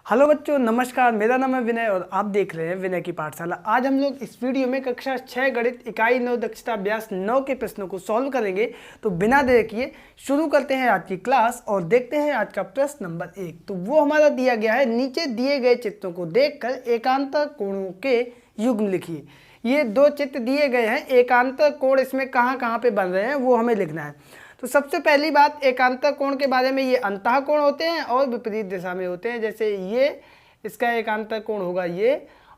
Hello बच्चों, नमस्कार। मेरा नाम है विनय और आप देख रहे हैं विनय की पाठशाला। आज हम लोग इस वीडियो में कक्षा 6 गणित इकाई 9 दक्षता अभ्यास 9 के प्रश्नों को सॉल्व करेंगे। तो बिना देर किए शुरू करते हैं आज की क्लास और देखते हैं आज का प्रश्न नंबर 1। तो वो हमारा दिया गया है, नीचे दिए गए चित्रों को देखकर एकांतर कोणों के युग्म लिखिए। ये दो चित्र दिए गए हैं, एकांतर कोण इसमें कहाँ कहाँ पे बन रहे हैं वो हमें लिखना है। तो सबसे पहली बात, एकांतर कोण के बारे में, ये अंतः कोण होते हैं और विपरीत दिशा में होते हैं। जैसे ये इसका एकांतर कोण होगा ये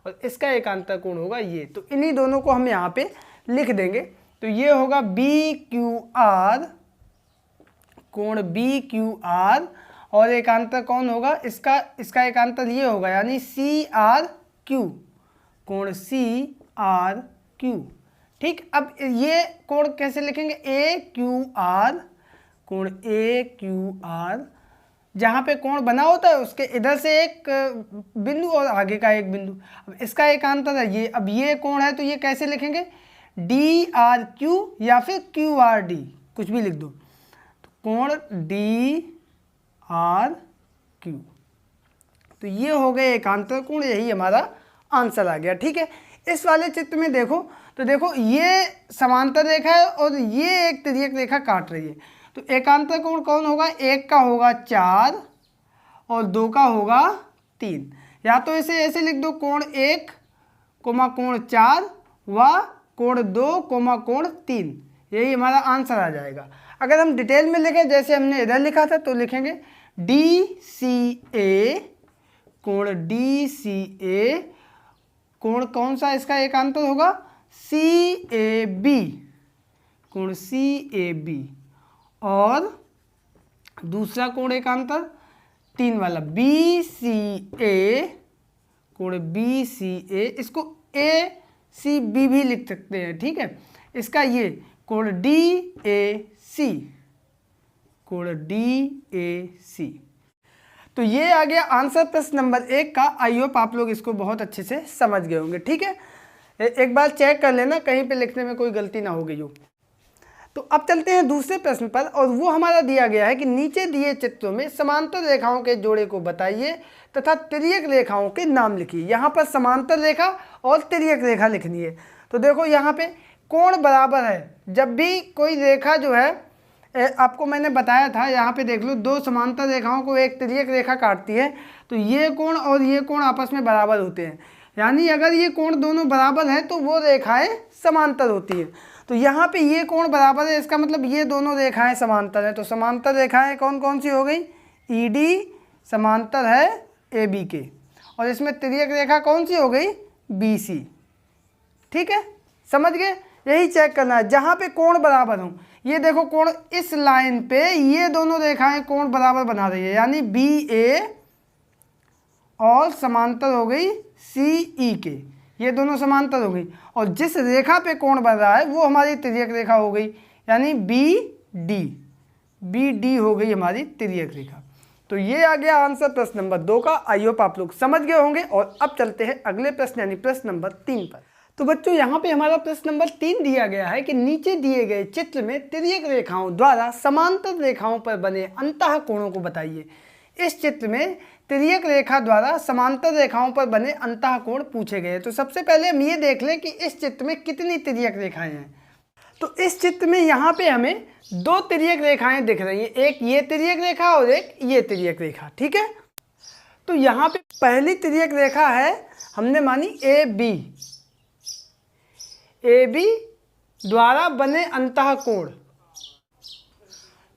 और इसका एकांतर कोण होगा ये। तो इन्हीं दोनों को हम यहाँ पे लिख देंगे। तो ये होगा बी क्यू आर, कोण बी क्यू आर, और एकांतर कौन होगा इसका एकांतर ये होगा, यानी सी आर क्यू, कोण सी आर क्यू। ठीक, अब ये कोण कैसे लिखेंगे, ए क्यू आर, कोण ए क्यू आर। जहाँ पे कोण बना होता है उसके इधर से एक बिंदु और आगे का एक बिंदु। अब इसका एकांतर है ये। अब ये कोण है तो ये कैसे लिखेंगे, डी आर क्यू या फिर क्यू आर डी, कुछ भी लिख दो। तो कोण डी आर क्यू, तो ये हो गए एकांतर कोण, यही हमारा आंसर आ गया। ठीक है, इस वाले चित्र में देखो तो देखो ये समांतर रेखा है और ये एक तिर्यक रेखा काट रही है। तो एकांतर कोण कौन होगा, एक का होगा 4 और 2 का होगा 3। या तो इसे ऐसे लिख दो, कोण 1 कोमा कोण 4 व कोण 2 कोमा कोण 3, यही हमारा आंसर आ जाएगा। अगर हम डिटेल में लिखें जैसे हमने इधर लिखा था तो लिखेंगे डी सी ए, कोण डी सी ए, कोण कौन सा इसका एकांतर होगा, सी ए बी, कोण सी ए बी। और दूसरा कोण एकांतर 3 वाला बी सी ए, कोण बी सी ए, इसको ए सी बी भी लिख सकते हैं। ठीक है, इसका ये कोण डी ए सी, कोण डी ए सी। तो ये आ गया आंसर प्रश्न नंबर 1 का। आई होप आप लोग इसको बहुत अच्छे से समझ गए होंगे। ठीक है, एक बार चेक कर लेना कहीं पे लिखने में कोई गलती ना हो गई हो। तो अब चलते हैं दूसरे प्रश्न पर और वो हमारा दिया गया है कि नीचे दिए चित्रों में समांतर रेखाओं के जोड़े को बताइए तथा तिर्यक रेखाओं के नाम लिखिए। यहाँ पर समांतर रेखा और तिर्यक रेखा लिखनी है। तो देखो यहाँ पे कोण बराबर है। जब भी कोई रेखा जो है, आपको मैंने बताया था, यहाँ पे देख लो, दो समांतर रेखाओं को एक तिर्यक रेखा काटती है तो ये कोण और ये कोण आपस में बराबर होते हैं। यानी अगर ये कोण दोनों बराबर हैं तो वो रेखाएं समांतर होती हैं। तो यहाँ पे ये कोण बराबर है, इसका मतलब ये दोनों रेखाएं समांतर हैं। तो समांतर रेखाएं कौन कौन सी हो गई, ई डी समांतर है ए बी के, और इसमें तिर्यक रेखा कौन सी हो गई, बी सी। ठीक है, समझ गए। यही चेक करना है जहाँ पे कोण बराबर हों। ये देखो कोण इस लाइन पे ये दोनों रेखाएं कोण बराबर बना रही है, यानी बी ए और समांतर हो गई सी ई के, ये दोनों समांतर हो गई। और जिस रेखा पे कोण बन रहा है वो हमारी तिर्यक रेखा हो गई, यानी बी डी हो गई हमारी तिर्यक रेखा। तो ये आ गया आंसर प्रश्न नंबर 2 का। आई होप आप लोग समझ गए होंगे। और अब चलते हैं अगले प्रश्न यानी प्रश्न नंबर 3 पर। तो बच्चों यहाँ पे हमारा प्रश्न नंबर 3 दिया गया है कि नीचे दिए गए चित्र में तिर्यक रेखाओं द्वारा समांतर रेखाओं पर बने अंतः कोणों को बताइए। इस चित्र में तिर्यक रेखा द्वारा समांतर रेखाओं पर बने अंतः कोण पूछे गए। तो सबसे पहले हम ये देख लें कि इस चित्र में कितनी तिर्यक रेखाएं हैं। तो इस चित्र में यहाँ पे हमें 2 तिर्यक रेखाएं दिख रही हैं, एक ये तिर्यक रेखा और एक ये तिर्यक रेखा। ठीक है, तो यहाँ पे पहली तिर्यक रेखा है, हमने मानी ए बी द्वारा बने अंतः कोण।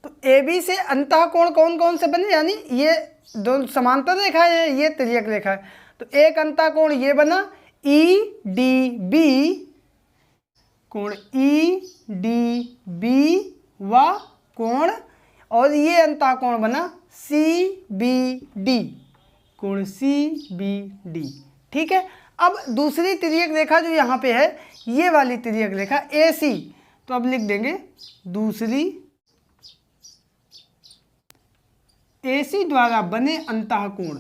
तो ए बी से अंतः कोण कौन कौन से बने, यानी ये दो समांतर रेखा है, ये तिर्यक रेखा है। तो एक अंतः कोण ये बना ई डी बी, कोण ई डी बी व कोण, और ये अंतः कोण बना सी बी डी, कोण सी बी डी। ठीक है, अब दूसरी तिर्यक रेखा जो यहाँ पे है, ये वाली तिर्यक रेखा ए सी, तो अब लिख देंगे दूसरी AC द्वारा बने अंतः कोण।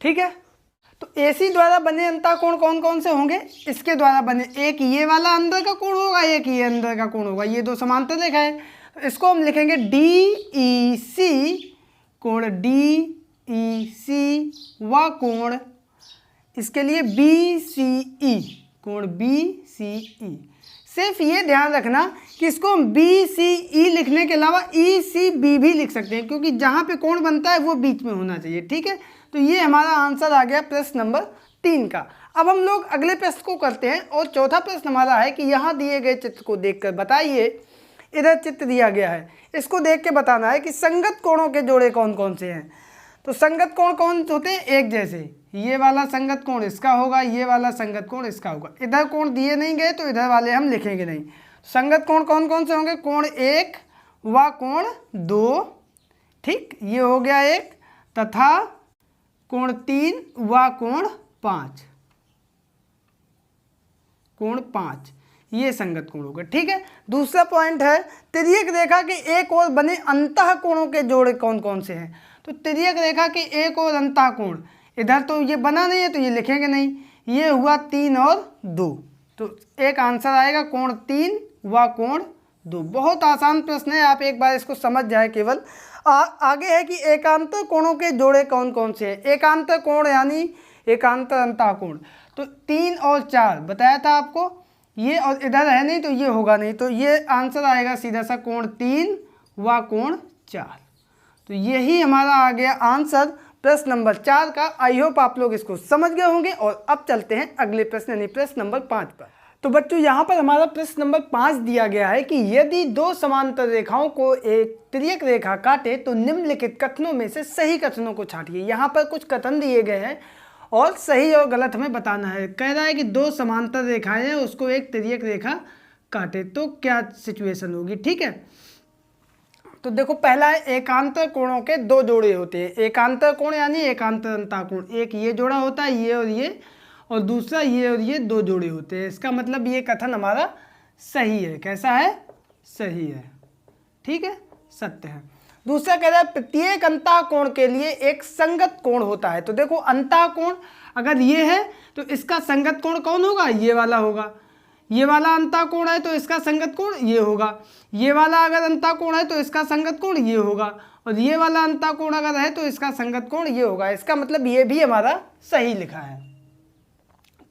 ठीक है, तो AC द्वारा बने अंतः कोण कौन कौन से होंगे, इसके द्वारा बने, एक ये वाला अंदर का कोण होगा, एक ये अंदर का कोण होगा। ये दो समांतर रेखा है, तो इसको हम लिखेंगे DEC, कोण डी ई सी व कोण इसके लिए बी सी ई, कोण बी सी ई। सिर्फ ये ध्यान रखना कि इसको हम बी सी ई लिखने के अलावा ई सी बी भी लिख सकते हैं, क्योंकि जहाँ पे कोण बनता है वो बीच में होना चाहिए, ठीक है। तो ये हमारा आंसर आ गया प्रश्न नंबर 3 का। अब हम लोग अगले प्रश्न को करते हैं और चौथा प्रश्न हमारा है कि यहाँ दिए गए चित्र को देखकर बताइए, इधर चित्र दिया गया है, इसको देख के बताना है कि संगत कोणों के जोड़े कौन कौन से हैं। तो संगत कोण कौन होते हैं? एक जैसे, ये वाला संगत कोण इसका होगा, ये वाला संगत कोण इसका होगा। इधर कोण दिए नहीं गए तो इधर वाले हम लिखेंगे नहीं। संगत कोण कौन कौन से होंगे? कोण 1 व कोण 2, ठीक, ये हो गया एक, तथा कोण 3 व कोण 5, कोण 5, ये संगत कोण होगा, ठीक है। दूसरा पॉइंट है तिर्यक रेखा के एक ओर बने अंतः कोणों के जोड़े कौन कौन से हैं। तो तिर्यक रेखा के एक ओर अंतः कोण, इधर तो ये बना नहीं है तो ये लिखेंगे नहीं, ये हुआ 3 और 2, तो एक आंसर आएगा कोण 3 व कोण 2। बहुत आसान प्रश्न है, आप एक बार इसको समझ जाए केवल। आगे है कि एकांतर कोणों के जोड़े कौन कौन से हैं। एकांतर कोण यानी एकांतर अंतः कोण, तो 3 और 4 बताया था आपको, ये और इधर है नहीं तो ये होगा नहीं, तो ये आंसर आएगा सीधा सा कोण 3 व कोण 4। तो यही हमारा आ गया आंसर प्रश्न नंबर 4 का। आई होप आप लोग इसको समझ गए होंगे। और अब चलते हैं अगले प्रश्न यानी प्रश्न नंबर 5 पर। तो बच्चों यहाँ पर हमारा प्रश्न नंबर 5 दिया गया है कि यदि दो समांतर रेखाओं को एक तिर्यक रेखा काटे तो निम्नलिखित कथनों में से सही कथनों को छांटिए। यहाँ पर कुछ कथन दिए गए हैं और सही और गलत हमें बताना है। कह रहा है कि दो समांतर रेखाएं हैं, उसको एक तिर्यक रेखा काटे तो क्या सिचुएशन होगी, ठीक है। तो देखो पहला है एकांतर कोणों के दो जोड़े होते हैं। एकांतर कोण यानी एकांतर अंतः कोण, एक ये जोड़ा होता है ये और ये, और दूसरा ये और ये दो जोड़े होते हैं। इसका मतलब ये कथन हमारा सही है। कैसा है? सही है, ठीक है, सत्य है। दूसरा कह रहा है प्रत्येक अंतः कोण के लिए एक संगत कोण होता है। तो देखो अंतः कोण अगर ये है तो इसका संगत कोण कौन होगा? ये वाला होगा। ये वाला अंतः कोण है तो इसका संगत कोण ये होगा। ये वाला अगर अंतः कोण है तो इसका संगत कोण ये होगा, और ये वाला अंतः कोण अगर है तो इसका संगत कोण ये होगा। इसका मतलब ये भी हमारा सही लिखा है,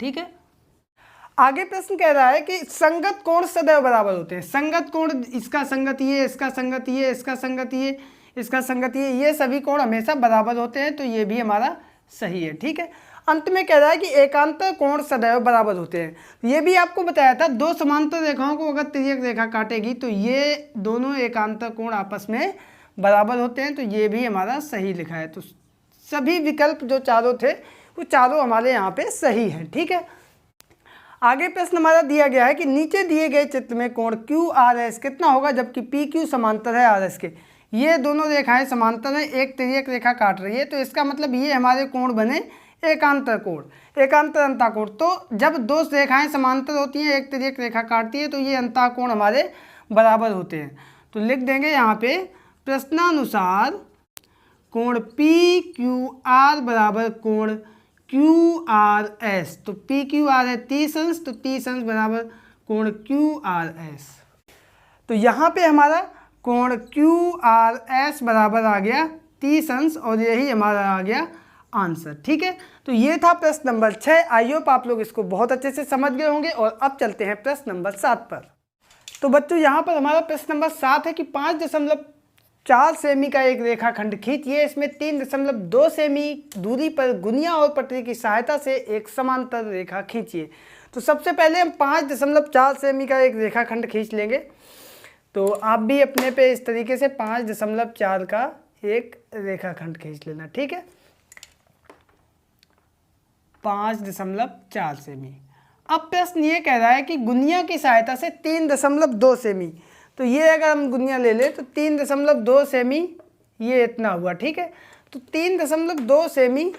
ठीक है। आगे प्रश्न कह रहा है कि संगत कोण सदैव बराबर होते हैं। संगत कोण, इसका संगत ये, इसका संगत ये, इसका संगत ये, इसका संगत ये सभी कोण हमेशा बराबर होते हैं, तो ये भी हमारा सही है, ठीक है। अंत में कह रहा है कि एकांतर कोण सदैव बराबर होते हैं। ये भी आपको बताया था, दो समांतर रेखाओं को अगर तिर्यक रेखा काटेगी तो ये दोनों एकांतर कोण आपस में बराबर होते हैं, तो ये भी हमारा सही लिखा है। तो सभी विकल्प जो चारों थे वो चारों हमारे यहाँ पे सही है, ठीक है। आगे प्रश्न हमारा दिया गया है कि नीचे दिए गए चित्र में कोण क्यू आर एस कितना होगा जबकि पी क्यू समांतर है आर एस के। ये दोनों रेखाएं समांतर हैं, एक तिर्यक रेखा काट रही है, तो इसका मतलब ये हमारे कोण बने एकांतर कोण, एकांतर अंतः कोण। तो जब दो रेखाएं समांतर होती हैं, एक तिर्यक रेखा काटती है, तो ये अंतः कोण हमारे बराबर होते हैं। तो लिख देंगे यहाँ पे प्रश्नानुसार कोण पी क्यू आर बराबर कोण क्यू आर एस। तो पी क्यू आर है 30 अंश, तो 30 अंश बराबर कोण क्यू आर एस। तो यहाँ पे हमारा कोण क्यू आर एस बराबर आ गया 30 अंश, और यही हमारा आ गया आंसर, ठीक है। तो ये था प्रश्न नंबर 6। आई होप आप लोग इसको बहुत अच्छे से समझ गए होंगे। और अब चलते हैं प्रश्न नंबर 7 पर। तो बच्चों यहाँ पर हमारा प्रश्न नंबर 7 है कि 5.4 सेमी का एक रेखाखंड खींचिए। इसमें 3.2 सेमी दूरी पर गुनिया और पटरी की सहायता से एक समांतर रेखा खींचिए। तो सबसे पहले हम 5.4 सेमी का एक रेखाखंड खींच लेंगे। तो आप भी अपने पे इस तरीके से 5.4 का एक रेखाखंड खींच लेना, ठीक है। 5.4 सेमी। अब प्रश्न ये कह रहा है कि गुनिया की सहायता से 3.2 सेमी। तो ये अगर हम गुनिया ले लें तो 3.2 सेमी ये इतना हुआ, ठीक है। तो 3.2 सेमी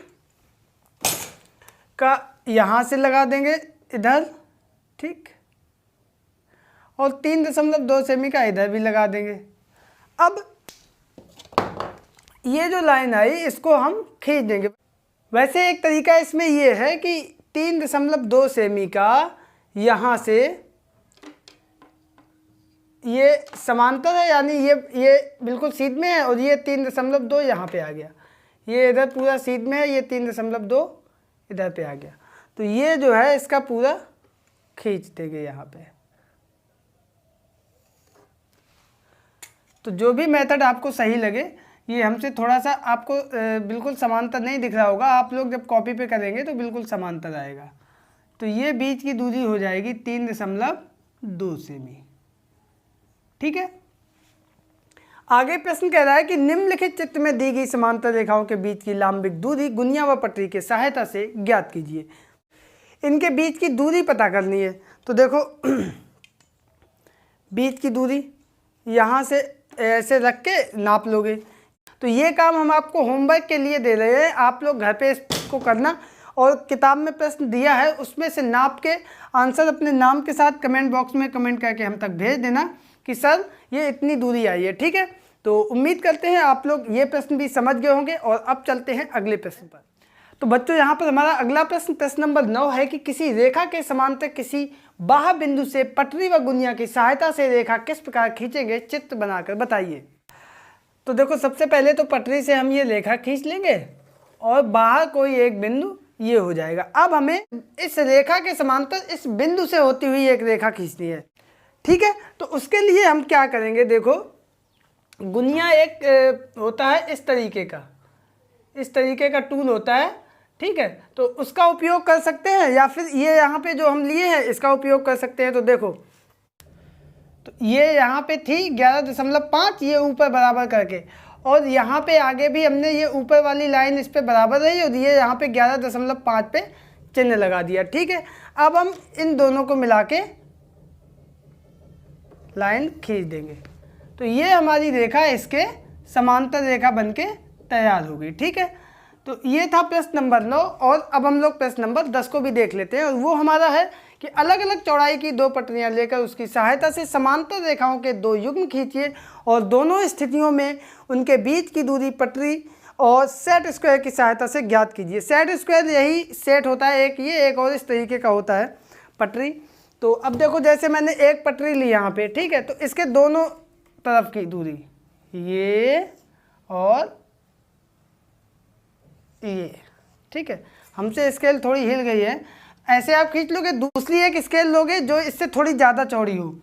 का यहाँ से लगा देंगे इधर, ठीक, और 3.2 सेमी का इधर भी लगा देंगे। अब ये जो लाइन आई इसको हम खींच देंगे। वैसे एक तरीका इसमें ये है कि 3.2 सेमी का यहाँ से ये समांतर है, यानी ये बिल्कुल सीध में है, और ये 3.2 यहाँ पे आ गया। ये इधर पूरा सीध में है, ये 3.2 इधर पे आ गया। तो ये जो है इसका पूरा खींच देंगे यहाँ पे। तो जो भी मेथड आपको सही लगे, ये हमसे थोड़ा सा आपको बिल्कुल समांतर नहीं दिख रहा होगा, आप लोग जब कॉपी पे करेंगे तो बिल्कुल समांतर आएगा। तो ये बीच की दूरी हो जाएगी 3.2 सेमी। ठीक है। आगे प्रश्न कह रहा है कि निम्नलिखित चित्र में दी गई समांतर रेखाओं के बीच की लांबिक दूरी गुनिया व पटरी की सहायता से ज्ञात कीजिए। इनके बीच की दूरी पता करनी है। तो देखो बीच की दूरी यहाँ से ऐसे रख के नाप लोगे। तो ये काम हम आपको होमवर्क के लिए दे रहे हैं, आप लोग घर पे इसको करना, और किताब में प्रश्न दिया है उसमें से नाप के आंसर अपने नाम के साथ कमेंट बॉक्स में कमेंट करके हम तक भेज देना कि सर ये इतनी दूरी आई है। ठीक है। तो उम्मीद करते हैं आप लोग ये प्रश्न भी समझ गए होंगे। और अब चलते हैं अगले प्रश्न पर। तो बच्चों यहाँ पर हमारा अगला प्रश्न नंबर 9 है कि किसी रेखा के समांतर किसी बाह्य बिंदु से पटरी व गुनिया की सहायता से रेखा किस प्रकार खींचेंगे, चित्र बनाकर बताइए। तो देखो सबसे पहले तो पटरी से हम ये रेखा खींच लेंगे और बाहर कोई एक बिंदु ये हो जाएगा। अब हमें इस रेखा के समांतर इस बिंदु से होती हुई एक रेखा खींचनी है। ठीक है। तो उसके लिए हम क्या करेंगे, देखो गुनिया एक होता है इस तरीके का टूल होता है। ठीक है। तो उसका उपयोग कर सकते हैं, या फिर ये यहाँ पे जो हम लिए हैं इसका उपयोग कर सकते हैं। तो देखो तो ये यहाँ पे थी 11.5, ये ऊपर बराबर करके, और यहाँ पे आगे भी हमने ये ऊपर वाली लाइन इस पे बराबर रही और ये यहाँ पे 11.5 पे चिन्ह लगा दिया। ठीक है। अब हम इन दोनों को मिला के लाइन खींच देंगे। तो ये हमारी रेखा इसके समांतर रेखा बनके तैयार होगी। ठीक है। तो ये था प्रश्न नंबर 9। और अब हम लोग प्रश्न नंबर 10 को भी देख लेते हैं, और वो हमारा है कि अलग अलग चौड़ाई की 2 पटरियां लेकर उसकी सहायता से समांतर रेखाओं के 2 युग्म खींचिए और दोनों स्थितियों में उनके बीच की दूरी पटरी और सेट स्क्वायर की सहायता से ज्ञात कीजिए। सेट स्क्वायर यही सेट होता है, एक और इस तरीके का होता है पटरी। तो अब देखो जैसे मैंने एक पटरी ली यहाँ पे, ठीक है, तो इसके दोनों तरफ की दूरी ये और ये, ठीक है। हमसे स्केल थोड़ी हिल गई है, ऐसे आप खींच लोगे। दूसरी एक स्केल लोगे जो इससे थोड़ी ज़्यादा चौड़ी हो,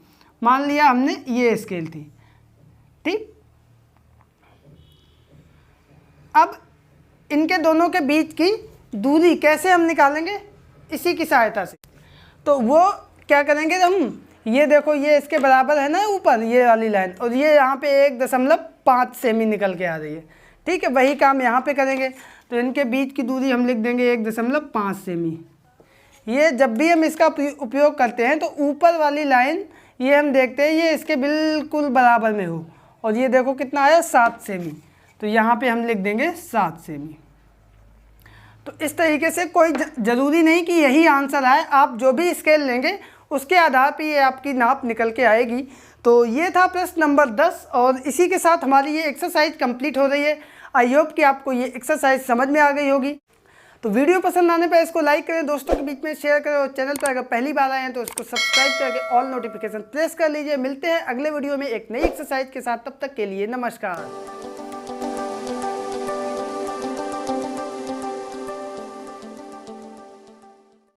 मान लिया हमने ये स्केल थी। ठीक। अब इनके दोनों के बीच की दूरी कैसे हम निकालेंगे, इसी की सहायता से। तो वो क्या करेंगे हम, ये देखो ये इसके बराबर है ना ऊपर ये वाली लाइन, और ये यहाँ पे 1.5 सेमी निकल के आ रही है। ठीक है। वही काम यहाँ पे करेंगे। तो इनके बीच की दूरी हम लिख देंगे 1.5 सेमी। ये जब भी हम इसका उपयोग करते हैं तो ऊपर वाली लाइन ये हम देखते हैं ये इसके बिल्कुल बराबर में हो, और ये देखो कितना आया 7 सेमी। तो यहाँ पे हम लिख देंगे 7 सेमी। तो इस तरीके से कोई ज़रूरी नहीं कि यही आंसर आए, आप जो भी स्केल लेंगे उसके आधार पर ये आपकी नाप निकल के आएगी। तो ये था प्रश्न नंबर 10, और इसी के साथ हमारी ये एक्सरसाइज कंप्लीट हो रही है। आई होप कि आपको ये एक्सरसाइज समझ में आ गई होगी। तो वीडियो पसंद आने पर इसको लाइक करें, दोस्तों के बीच में शेयर करें, और चैनल पर अगर पहली बार आए हैं तो इसको सब्सक्राइब करके ऑल नोटिफिकेशन प्रेस कर लीजिए। मिलते हैं अगले वीडियो में एक नई एक्सरसाइज के साथ, तब तक के लिए नमस्कार।